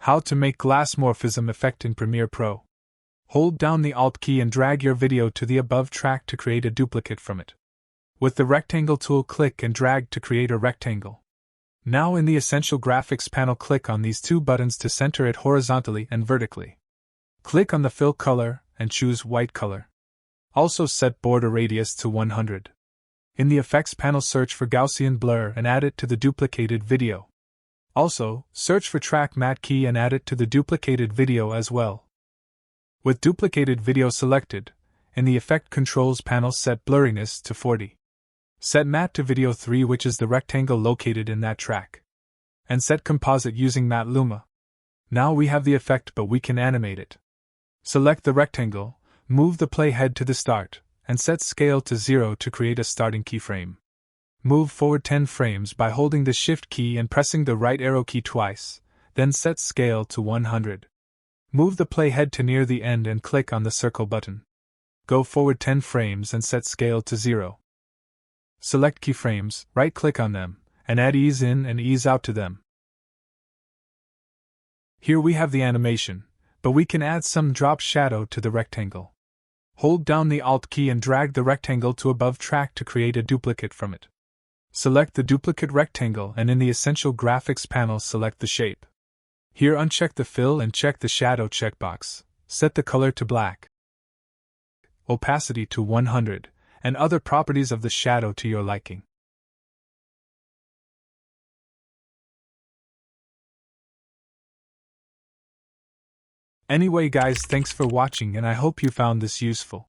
How to make Glassmorphism effect in Premiere Pro. Hold down the Alt key and drag your video to the above track to create a duplicate from it. With the rectangle tool, click and drag to create a rectangle. Now in the Essential Graphics panel, click on these two buttons to center it horizontally and vertically. Click on the fill color and choose white color. Also set border radius to 100. In the Effects panel, search for Gaussian blur and add it to the duplicated video. Also, search for Track Matte key and add it to the duplicated video as well. With duplicated video selected, in the Effect Controls panel, set blurriness to 40. Set Matte to video 3, which is the rectangle located in that track. And set Composite using Matte Luma. Now we have the effect, but we can animate it. Select the rectangle, move the playhead to the start, and set scale to 0 to create a starting keyframe. Move forward 10 frames by holding the Shift key and pressing the right arrow key twice, then set scale to 100. Move the playhead to near the end and click on the circle button. Go forward 10 frames and set scale to 0. Select keyframes, right-click on them, and add ease in and ease out to them. Here we have the animation, but we can add some drop shadow to the rectangle. Hold down the Alt key and drag the rectangle to above track to create a duplicate from it. Select the duplicate rectangle and in the Essential Graphics panel, select the shape. Here uncheck the fill and check the shadow checkbox. Set the color to black, opacity to 100, and other properties of the shadow to your liking. Anyway guys, thanks for watching and I hope you found this useful.